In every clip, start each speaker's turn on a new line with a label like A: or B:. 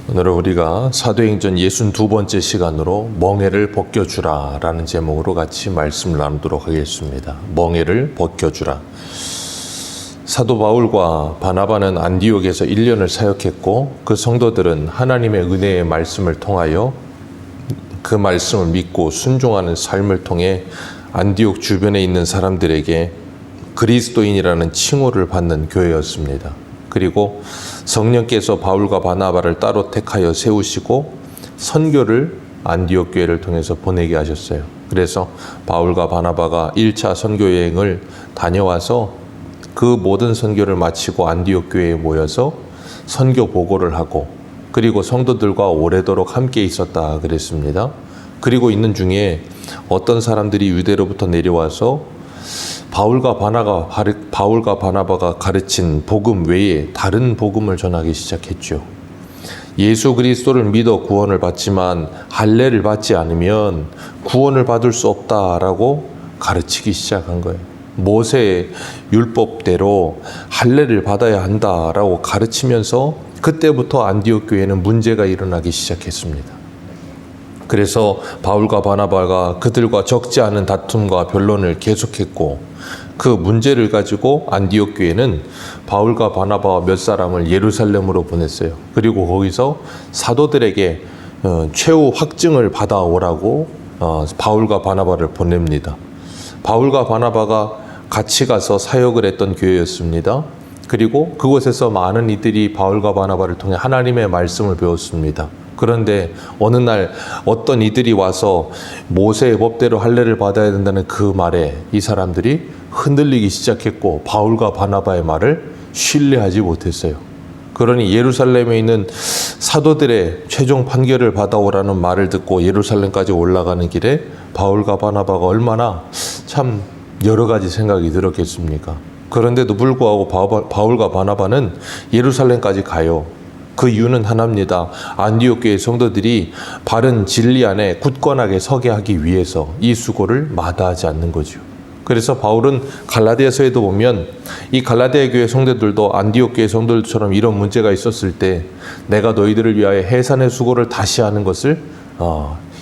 A: 오늘은 우리가 사도행전 62번째 시간으로 멍에를 벗겨주라 라는 제목으로 같이 말씀을 나누도록 하겠습니다. 멍에를 벗겨주라. 사도 바울과 바나바는 안디옥에서 1년을 사역했고 그 성도들은 하나님의 은혜의 말씀을 통하여 그 말씀을 믿고 순종하는 삶을 통해 안디옥 주변에 있는 사람들에게 그리스도인이라는 칭호를 받는 교회였습니다. 그리고 성령께서 바울과 바나바를 따로 택하여 세우시고 선교를 안디옥 교회를 통해서 보내게 하셨어요. 그래서 바울과 바나바가 1차 선교 여행을 다녀와서 그 모든 선교를 마치고 안디옥 교회에 모여서 선교 보고를 하고 그리고 성도들과 오래도록 함께 있었다 그랬습니다. 그리고 있는 중에 어떤 사람들이 유대로부터 내려와서 바울과 바나바가 가르친 복음 외에 다른 복음을 전하기 시작했죠. 예수 그리스도를 믿어 구원을 받지만 할례를 받지 않으면 구원을 받을 수 없다라고 가르치기 시작한 거예요. 모세의 율법대로 할례를 받아야 한다라고 가르치면서 그때부터 안디옥 교회는 문제가 일어나기 시작했습니다. 그래서 바울과 바나바가 그들과 적지 않은 다툼과 변론을 계속했고 그 문제를 가지고 안디옥 교회는 바울과 바나바와 몇 사람을 예루살렘으로 보냈어요. 그리고 거기서 사도들에게 최후 확증을 받아오라고 바울과 바나바를 보냅니다. 바울과 바나바가 같이 가서 사역을 했던 교회였습니다. 그리고 그곳에서 많은 이들이 바울과 바나바를 통해 하나님의 말씀을 배웠습니다. 그런데 어느 날 어떤 이들이 와서 모세의 법대로 할례를 받아야 된다는 그 말에 이 사람들이 흔들리기 시작했고 바울과 바나바의 말을 신뢰하지 못했어요. 그러니 예루살렘에 있는 사도들의 최종 판결을 받아오라는 말을 듣고 예루살렘까지 올라가는 길에 바울과 바나바가 얼마나 참 여러 가지 생각이 들었겠습니까? 그런데도 불구하고 바울과 바나바는 예루살렘까지 가요. 그 이유는 하나입니다. 안디옥 교회 성도들이 바른 진리 안에 굳건하게 서게 하기 위해서 이 수고를 마다하지 않는 거죠. 그래서 바울은 갈라디아서에도 보면 이 갈라디아 교회 성도들도 안디옥 교회 성도들처럼 이런 문제가 있었을 때 내가 너희들을 위하여 해산의 수고를 다시 하는 것을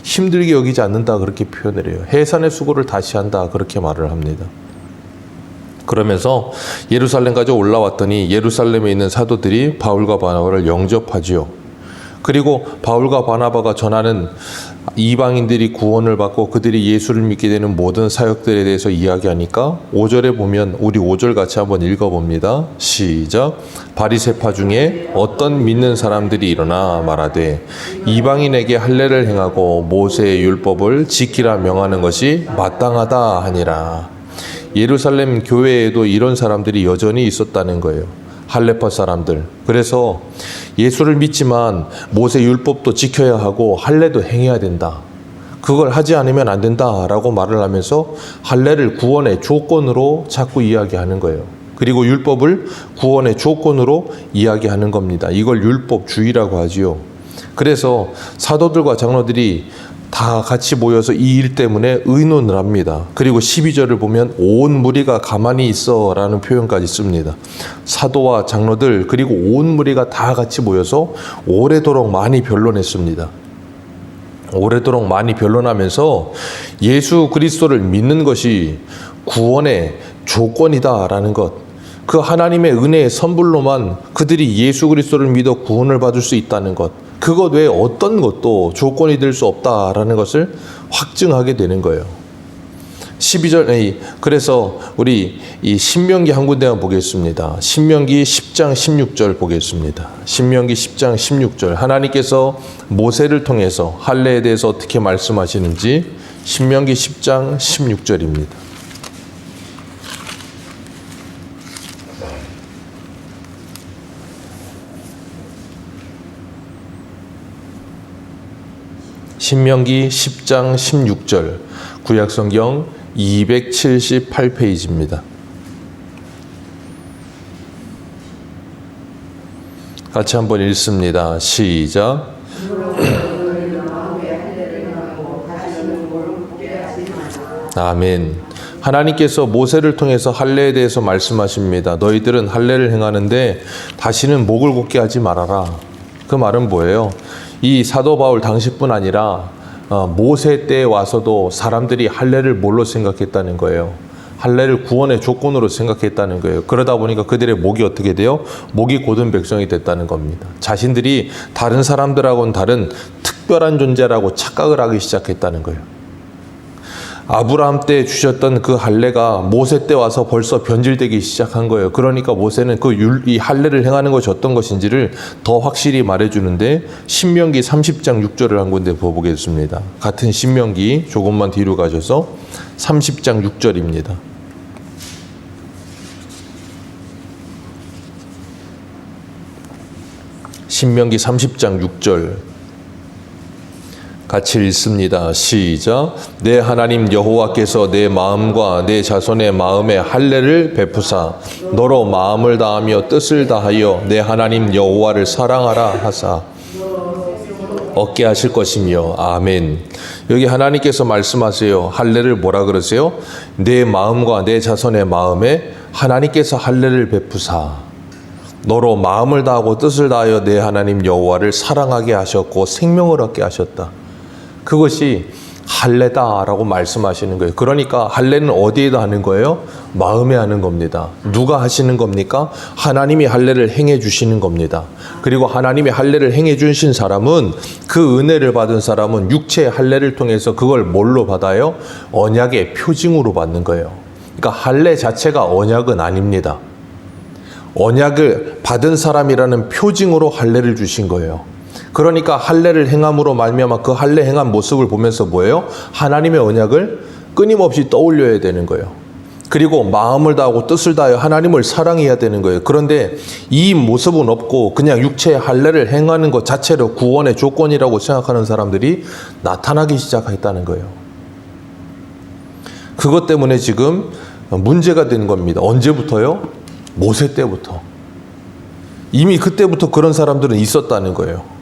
A: 힘들게 여기지 않는다 그렇게 표현을 해요. 해산의 수고를 다시 한다 그렇게 말을 합니다. 그러면서 예루살렘까지 올라왔더니 예루살렘에 있는 사도들이 바울과 바나바를 영접하지요. 그리고 바울과 바나바가 전하는 이방인들이 구원을 받고 그들이 예수를 믿게 되는 모든 사역들에 대해서 이야기하니까 5절에 보면 우리 5절 같이 한번 읽어봅니다. 시작. 바리새파 중에 어떤 믿는 사람들이 일어나 말하되 이방인에게 할례를 행하고 모세의 율법을 지키라 명하는 것이 마땅하다 하니라. 예루살렘 교회에도 이런 사람들이 여전히 있었다는 거예요. 할례파 사람들. 그래서 예수를 믿지만 모세 율법도 지켜야 하고 할례도 행해야 된다. 그걸 하지 않으면 안 된다라고 말을 하면서 할례를 구원의 조건으로 자꾸 이야기하는 거예요. 그리고 율법을 구원의 조건으로 이야기하는 겁니다. 이걸 율법주의라고 하지요. 그래서 사도들과 장로들이 다 같이 모여서 이 일 때문에 의논을 합니다. 그리고 12절을 보면 온 무리가 가만히 있어 라는 표현까지 씁니다. 사도와 장로들 그리고 온 무리가 다 같이 모여서 오래도록 많이 변론했습니다. 오래도록 많이 변론하면서 예수 그리스도를 믿는 것이 구원의 조건이다 라는 것, 그 하나님의 은혜의 선불로만 그들이 예수 그리스도를 믿어 구원을 받을 수 있다는 것, 그것 외에 어떤 것도 조건이 될 수 없다라는 것을 확증하게 되는 거예요. 12절, 그래서 우리 이 신명기 한 군데만 보겠습니다. 신명기 10장 16절 보겠습니다. 신명기 10장 16절. 하나님께서 모세를 통해서 할례에 대해서 어떻게 말씀하시는지 신명기 10장 16절입니다. 신명기 10장 16절 구약성경 278페이지입니다. 같이 한번 읽습니다. 시작. 아멘. 하나님께서 모세를 통해서 할례에 대해서 말씀하십니다. 너희들은 할례를 행하는데 다시는 목을 곧게 하지 말아라. 그 말은 뭐예요? 이 사도 바울 당시뿐 아니라 모세 때에 와서도 사람들이 할례를 뭘로 생각했다는 거예요? 할례를 구원의 조건으로 생각했다는 거예요. 그러다 보니까 그들의 목이 어떻게 돼요? 목이 곧은 백성이 됐다는 겁니다. 자신들이 다른 사람들하고는 다른 특별한 존재라고 착각을 하기 시작했다는 거예요. 아브라함 때 주셨던 그 할례가 모세 때 와서 벌써 변질되기 시작한 거예요. 그러니까 모세는 이 할례를 행하는 것이 어떤 것인지를 더 확실히 말해주는데 신명기 30장 6절을 한 군데 보겠습니다. 같은 신명기 조금만 뒤로 가셔서 30장 6절입니다. 신명기 30장 6절 같이 읽습니다. 시작. 내 하나님 여호와께서 내 마음과 내 자손의 마음에 할례를 베푸사 너로 마음을 다하며 뜻을 다하여 내 하나님 여호와를 사랑하라 하사 얻게 하실 것이며. 아멘. 여기 하나님께서 말씀하세요. 할례를 뭐라 그러세요? 내 마음과 내 자손의 마음에 하나님께서 할례를 베푸사 너로 마음을 다하고 뜻을 다하여 내 하나님 여호와를 사랑하게 하셨고 생명을 얻게 하셨다. 그것이 할례다라고 말씀하시는 거예요. 그러니까 할례는 어디에다 하는 거예요? 마음에 하는 겁니다. 누가 하시는 겁니까? 하나님이 할례를 행해 주시는 겁니다. 그리고 하나님이 할례를 행해 주신 사람은 그 은혜를 받은 사람은 육체의 할례를 통해서 그걸 뭘로 받아요? 언약의 표징으로 받는 거예요. 그러니까 할례 자체가 언약은 아닙니다. 언약을 받은 사람이라는 표징으로 할례를 주신 거예요. 그러니까 할례를 행함으로 말미암아 그 할례 행한 모습을 보면서 뭐예요? 하나님의 언약을 끊임없이 떠올려야 되는 거예요. 그리고 마음을 다하고 뜻을 다하여 하나님을 사랑해야 되는 거예요. 그런데 이 모습은 없고 그냥 육체의 할례를 행하는 것 자체로 구원의 조건이라고 생각하는 사람들이 나타나기 시작했다는 거예요. 그것 때문에 지금 문제가 된 겁니다. 언제부터요? 모세 때부터. 이미 그때부터 그런 사람들은 있었다는 거예요.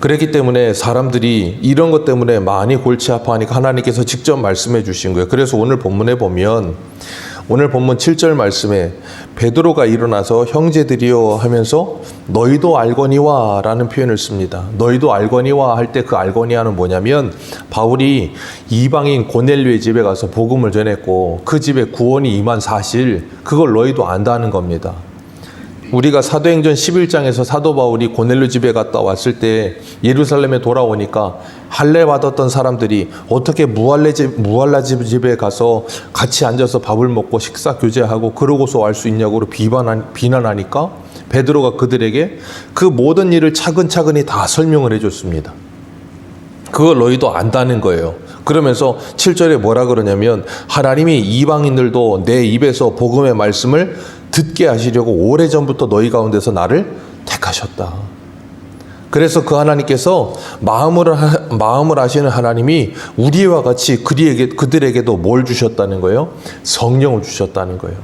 A: 그렇기 때문에 사람들이 이런 것 때문에 많이 골치 아파하니까 하나님께서 직접 말씀해 주신 거예요. 그래서 오늘 본문에 보면 오늘 본문 7절 말씀에 베드로가 일어나서 형제들이여 하면서 너희도 알거니와 라는 표현을 씁니다. 너희도 알거니와 할 때 그 알거니와는 뭐냐면 바울이 이방인 고넬료의 집에 가서 복음을 전했고 그 집에 구원이 임한 사실 그걸 너희도 안다는 겁니다. 우리가 사도행전 11장에서 사도 바울이 고넬료 집에 갔다 왔을 때 예루살렘에 돌아오니까 할례 받았던 사람들이 어떻게 무할라 집에 가서 같이 앉아서 밥을 먹고 식사 교제하고 그러고서 알 수 있냐고 비난하니까 베드로가 그들에게 그 모든 일을 차근차근히 다 설명을 해줬습니다. 그걸 너희도 안다는 거예요. 그러면서 7절에 뭐라 그러냐면 하나님이 이방인들도 내 입에서 복음의 말씀을 듣게 하시려고 오래전부터 너희 가운데서 나를 택하셨다. 그래서 그 하나님께서 마음을 아시는 하나님이 우리와 같이 그들에게도 뭘 주셨다는 거예요? 성령을 주셨다는 거예요.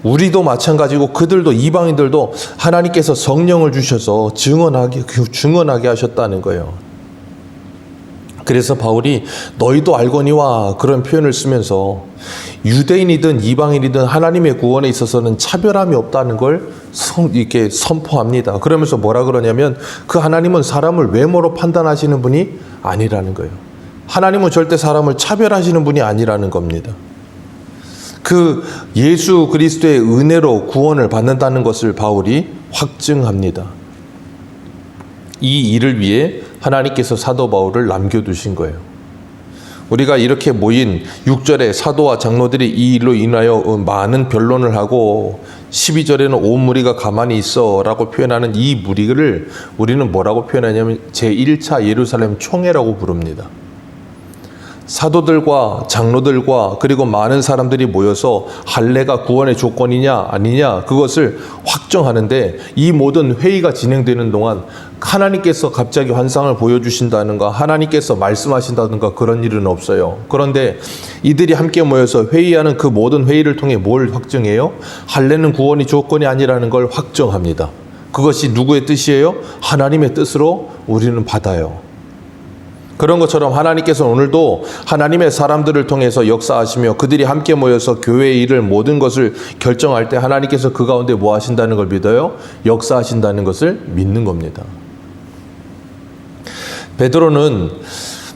A: 우리도 마찬가지고 그들도 이방인들도 하나님께서 성령을 주셔서 증언하게 하셨다는 거예요. 그래서 바울이 너희도 알거니와 그런 표현을 쓰면서 유대인이든 이방인이든 하나님의 구원에 있어서는 차별함이 없다는 걸 이렇게 선포합니다. 그러면서 뭐라 그러냐면 그 하나님은 사람을 외모로 판단하시는 분이 아니라는 거예요. 하나님은 절대 사람을 차별하시는 분이 아니라는 겁니다. 그 예수 그리스도의 은혜로 구원을 받는다는 것을 바울이 확증합니다. 이 일을 위해 하나님께서 사도 바울을 남겨두신 거예요. 우리가 이렇게 모인 6절에 사도와 장로들이 이 일로 인하여 많은 변론을 하고 12절에는 온 무리가 가만히 있어 라고 표현하는 이 무리를 우리는 뭐라고 표현하냐면 제1차 예루살렘 총회라고 부릅니다. 사도들과 장로들과 그리고 많은 사람들이 모여서 할례가 구원의 조건이냐 아니냐 그것을 확정하는데 이 모든 회의가 진행되는 동안 하나님께서 갑자기 환상을 보여주신다든가 하나님께서 말씀하신다든가 그런 일은 없어요. 그런데 이들이 함께 모여서 회의하는 그 모든 회의를 통해 뭘 확정해요? 할례는 구원의 조건이 아니라는 걸 확정합니다. 그것이 누구의 뜻이에요? 하나님의 뜻으로 우리는 받아요. 그런 것처럼 하나님께서는 오늘도 하나님의 사람들을 통해서 역사하시며 그들이 함께 모여서 교회의 일을 모든 것을 결정할 때 하나님께서 그 가운데 뭐 하신다는 걸 믿어요? 역사하신다는 것을 믿는 겁니다. 베드로는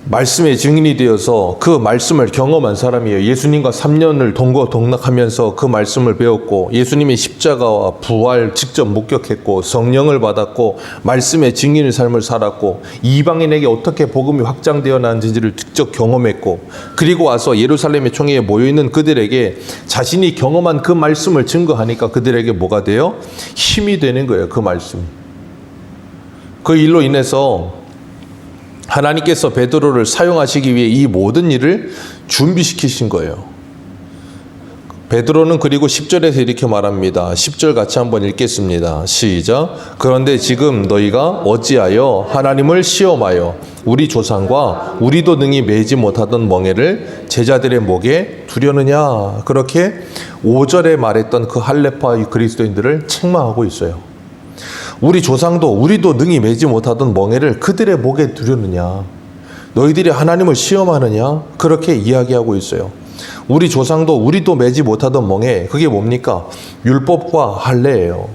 A: 말씀의 증인이 되어서 그 말씀을 경험한 사람이에요. 예수님과 3년을 동거동락하면서 그 말씀을 배웠고 예수님의 십자가와 부활 직접 목격했고 성령을 받았고 말씀의 증인의 삶을 살았고 이방인에게 어떻게 복음이 확장되어 나는지를 직접 경험했고 그리고 와서 예루살렘의 총회에 모여있는 그들에게 자신이 경험한 그 말씀을 증거하니까 그들에게 뭐가 돼요? 힘이 되는 거예요. 그 말씀이. 그 일로 인해서 하나님께서 베드로를 사용하시기 위해 이 모든 일을 준비시키신 거예요. 베드로는 그리고 10절에서 이렇게 말합니다. 10절 같이 한번 읽겠습니다. 시작. 그런데 지금 너희가 어찌하여 하나님을 시험하여 우리 조상과 우리도 능히 매지 못하던 멍에를 제자들의 목에 두려느냐. 그렇게 5절에 말했던 그 할례파 그리스도인들을 책망하고 있어요. 우리 조상도 우리도 능히 매지 못하던 멍에를 그들의 목에 두려느냐. 너희들이 하나님을 시험하느냐. 그렇게 이야기하고 있어요. 우리 조상도 우리도 매지 못하던 멍에 그게 뭡니까? 율법과 할례예요.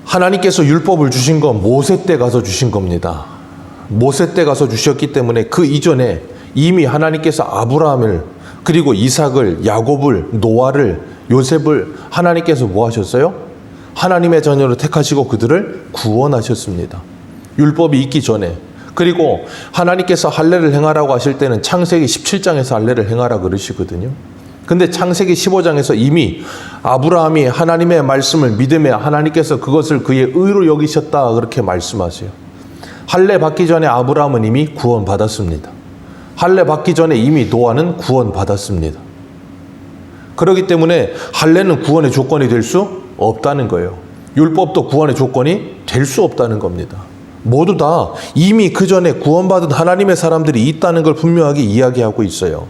A: 하나님께서 율법을 주신 건 모세 때 가서 주신 겁니다. 모세 때 가서 주셨기 때문에 그 이전에 이미 하나님께서 아브라함을 그리고 이삭을 야곱을 노아를 요셉을 하나님께서 뭐 하셨어요? 하나님의 자녀로 택하시고 그들을 구원하셨습니다. 율법이 있기 전에. 그리고 하나님께서 할례를 행하라고 하실 때는 창세기 17장에서 할례를 행하라 그러시거든요. 근데 창세기 15장에서 이미 아브라함이 하나님의 말씀을 믿으며 하나님께서 그것을 그의 의로 여기셨다 그렇게 말씀하세요. 할례 받기 전에 아브라함은 이미 구원받았습니다. 할례 받기 전에 이미 노아는 구원받았습니다. 그렇기 때문에 할례는 구원의 조건이 될 수 없다는 거예요. 율법도 구원의 조건이 될 수 없다는 겁니다. 모두 다 이미 그 전에 구원받은 하나님의 사람들이 있다는 걸 분명하게 이야기하고 있어요.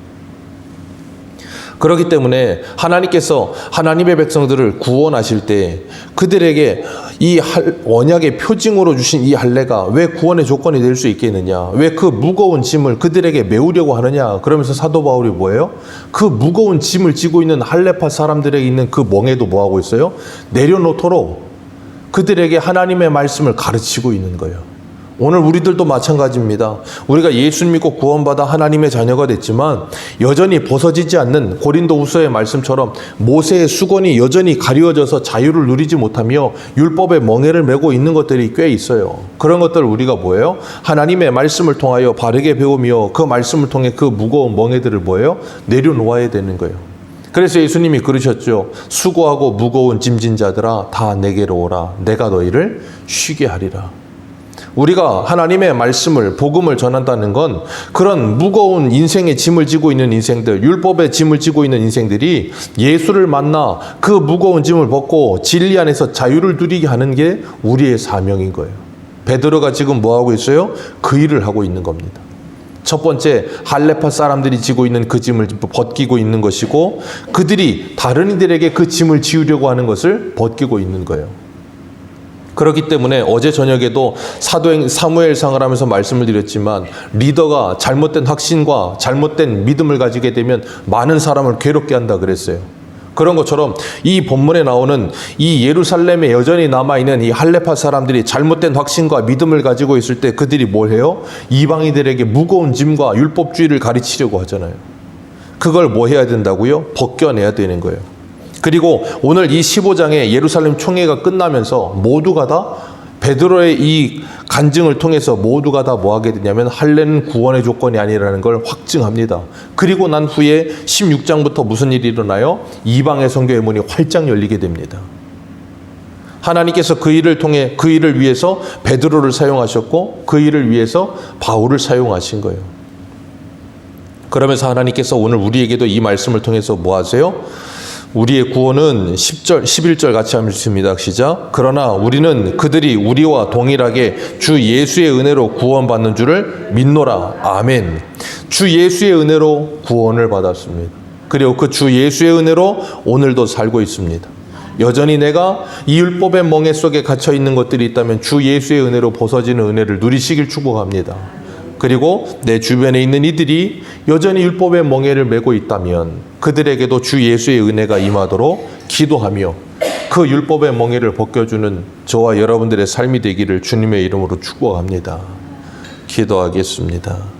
A: 그렇기 때문에 하나님께서 하나님의 백성들을 구원하실 때 그들에게 이 언약의 표징으로 주신 이 할례가 왜 구원의 조건이 될 수 있겠느냐, 왜 그 무거운 짐을 그들에게 메우려고 하느냐. 그러면서 사도 바울이 뭐예요? 그 무거운 짐을 지고 있는 할례파 사람들에게 있는 그 멍에도 뭐하고 있어요? 내려놓도록 그들에게 하나님의 말씀을 가르치고 있는 거예요. 오늘 우리들도 마찬가지입니다. 우리가 예수 믿고 구원받아 하나님의 자녀가 됐지만 여전히 벗어지지 않는 고린도후서의 말씀처럼 모세의 수건이 여전히 가리워져서 자유를 누리지 못하며 율법의 멍에를 메고 있는 것들이 꽤 있어요. 그런 것들을 우리가 뭐예요? 하나님의 말씀을 통하여 바르게 배우며 그 말씀을 통해 그 무거운 멍에들을 뭐예요? 내려놓아야 되는 거예요. 그래서 예수님이 그러셨죠. 수고하고 무거운 짐진 자들아 다 내게로 오라. 내가 너희를 쉬게 하리라. 우리가 하나님의 말씀을 복음을 전한다는 건 그런 무거운 인생의 짐을 지고 있는 인생들, 율법의 짐을 지고 있는 인생들이 예수를 만나 그 무거운 짐을 벗고 진리 안에서 자유를 누리게 하는 게 우리의 사명인 거예요. 베드로가 지금 뭐 하고 있어요? 그 일을 하고 있는 겁니다. 첫 번째, 할례파 사람들이 지고 있는 그 짐을 벗기고 있는 것이고 그들이 다른 이들에게 그 짐을 지우려고 하는 것을 벗기고 있는 거예요. 그렇기 때문에 어제 저녁에도 사무엘상을 하면서 말씀을 드렸지만 리더가 잘못된 확신과 잘못된 믿음을 가지게 되면 많은 사람을 괴롭게 한다 그랬어요. 그런 것처럼 이 본문에 나오는 이 예루살렘에 여전히 남아있는 이 할례파 사람들이 잘못된 확신과 믿음을 가지고 있을 때 그들이 뭘 해요? 이방인들에게 무거운 짐과 율법주의를 가르치려고 하잖아요. 그걸 뭐 해야 된다고요? 벗겨내야 되는 거예요. 그리고 오늘 이 15장의 예루살렘 총회가 끝나면서 모두가 다 베드로의 이 간증을 통해서 모두가 다 뭐 하게 되냐면 할례는 구원의 조건이 아니라는 걸 확증합니다. 그리고 난 후에 16장부터 무슨 일이 일어나요? 이방의 성교의 문이 활짝 열리게 됩니다. 하나님께서 그 일을 통해 그 일을 위해서 베드로를 사용하셨고 그 일을 위해서 바울을 사용하신 거예요. 그러면서 하나님께서 오늘 우리에게도 이 말씀을 통해서 뭐 하세요? 우리의 구원은 10절, 11절 같이 한번 읽습니다. 시작. 그러나 우리는 그들이 우리와 동일하게 주 예수의 은혜로 구원받는 줄을 믿노라. 아멘. 주 예수의 은혜로 구원을 받았습니다. 그리고 그 주 예수의 은혜로 오늘도 살고 있습니다. 여전히 내가 이 율법의 멍에 속에 갇혀 있는 것들이 있다면 주 예수의 은혜로 벗어지는 은혜를 누리시길 축복합니다. 그리고 내 주변에 있는 이들이 여전히 율법의 멍에를 메고 있다면 그들에게도 주 예수의 은혜가 임하도록 기도하며 그 율법의 멍에를 벗겨주는 저와 여러분들의 삶이 되기를 주님의 이름으로 축복합니다. 기도하겠습니다.